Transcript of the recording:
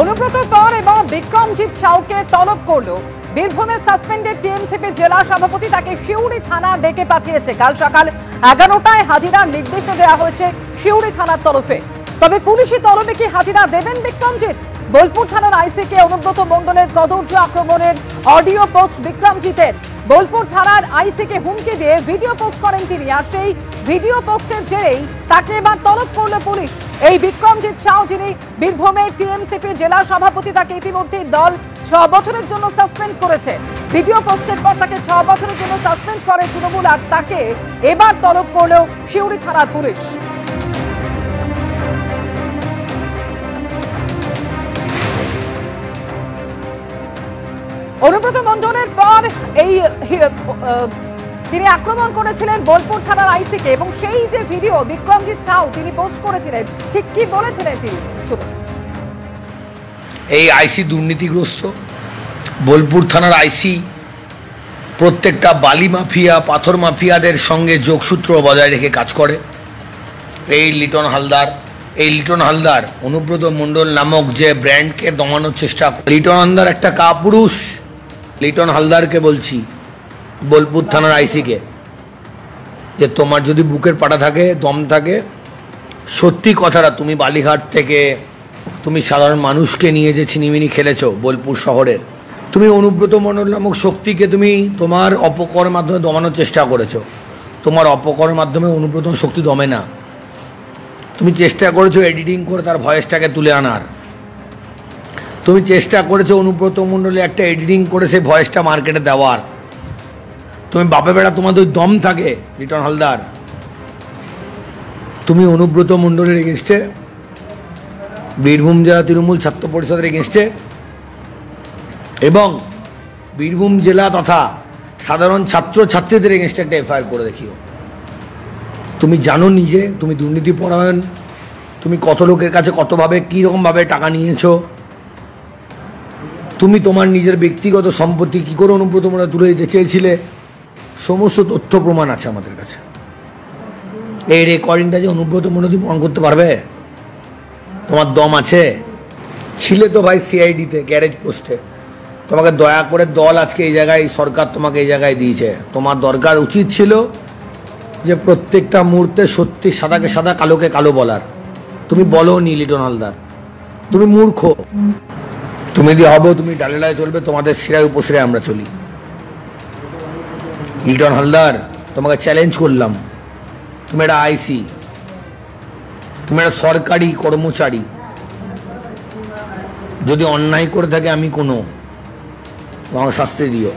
অনুব্রত কর এবং বিক্রমজিৎ সাউকে তলব করল বীরভূমের সাসপেন্ডেড টিএমসিপি জেলা সভাপতি। তাকে সিউড়ি থানা ডেকে পাঠিয়েছে। কাল সকাল 11টায় হাজিরার নির্দেশ দেওয়া হয়েছে সিউড়ি থানার তরফে। তবে পুলিশি তলবে কি হাজিরা দেবেন বিক্রমজিৎ? বোলপুর থানার আইসিকে অনুব্রত মণ্ডলের কদর্য আক্রমণের অডিও পোস্ট বিক্রমজিতের। বোলপুর থানার আইসিকে হুমকি দিয়ে ভিডিও পোস্ট করেন তিনি, আর সেই ভিডিও পোস্টের জেরেই তাকে এবার তলব করল পুলিশ। এই বিক্রমজিৎ সাউ, যিনি বীরভূমের টিএমসিপির জেলা সভাপতি, তাকে ইতিমধ্যে দল 6 বছরের জন্য সাসপেন্ড করেছে। ভিডিও পোস্টের পর তাকে 6 বছরের জন্য সাসপেন্ড করে তৃণমূল, আর তাকে এবার তলব করল সিউড়ি থানার পুলিশ। অনুব্রত মণ্ডলের পর এই তিনি আক্রমণ করেছিলেন বোলপুর থানার আইসিকে, এবং সেই যে ভিডিও বিক্রমজিৎ সাউ তিনি পোস্ট করেছিলেন, ঠিক কি বলেছিলেন তিনি শুনুন। এই আইসি দুর্নীতিগ্রস্ত। বোলপুর থানার আইসি প্রত্যেকটা বালি মাফিয়া, পাথর মাফিয়াদের সঙ্গে যোগসূত্র বজায় রেখে কাজ করে। এই লিটন হালদার অনুব্রত মণ্ডল নামক যে ব্র্যান্ডকে দমানোর চেষ্টা। লিটন হালদার একটা কাপুরুষ। লিটন হালদারকে বলছি, বোলপুর থানার আইসিকে, যে তোমার যদি বুকের পাটা থাকে, দম থাকে, সত্যি কথাটা, তুমি বালিঘাট থেকে তুমি সাধারণ মানুষকে নিয়ে যে ছিনিমিনি খেলেছো বোলপুর শহরের, তুমি অনুব্রত মণ্ডল নামক শক্তিকে তুমি তোমার অপকর্মের মাধ্যমে দমানোর চেষ্টা করেছো। তোমার অপকর্মের মাধ্যমে অনুব্রত শক্তি দমে না। তুমি চেষ্টা করেছো এডিটিং করে তার ভয়েসটাকে তুলে আনার। তুমি চেষ্টা করেছো অনুব্রত মণ্ডলে একটা এডিটিং করে সেই ভয়েসটা মার্কেটে দেওয়ার। তুমি বাপে বেড়া, তোমাদের ওই দম থাকে লিটন হালদার, তুমি অনুব্রত মণ্ডলের এগেনস্টে, বীরভূম জেলা তৃণমূল ছাত্র পরিষদের এগেনস্টে এবং বীরভূম জেলা তথা সাধারণ ছাত্র ছাত্রীদের এগেনস্টে একটা এফআইআর করে দেখিও। তুমি জানো নিজে তুমি দুর্নীতি পরায়ণ, তুমি কত লোকের কাছে কতভাবে কীরকমভাবে টাকা নিয়েছো, তুমি তোমার নিজের ব্যক্তিগত সম্পত্তি কী করে অনুব্রত মণ্ডল তুলে দিতে চেয়েছিলে, সমস্ত তথ্য প্রমাণ আছে আমাদের কাছে। এই রেকর্ডিংটা যে অনুব্রত মণ্ডল প্রমাণ করতে পারবে, তোমার দম আছে? ছিলে তো ভাই সিআইডিতে, গ্যারেজ পোস্টে। তোমাকে দয়া করে দল আজকে এই জায়গায়, সরকার তোমাকে এই জায়গায় দিয়েছে। তোমার দরকার উচিত ছিল যে প্রত্যেকটা মুহূর্তে সত্যি সাদাকে সাদা, কালোকে কালো বলার। তুমি বলো নি লিটন হালদার, তুমি মূর্খ। তুমি যদি হবো তুমি ডালে ডালে চলবে, তোমাদের শিরায় উপশিরায় আমরা চলি। লিটন হালদার, তোমাকে চ্যালেঞ্জ করলাম। তুমি একটা আইসি, তুমি একটা সরকারি কর্মচারী। যদি অন্যায় করে থাকে আমি কোনো, আমাকে শাস্তি দিও।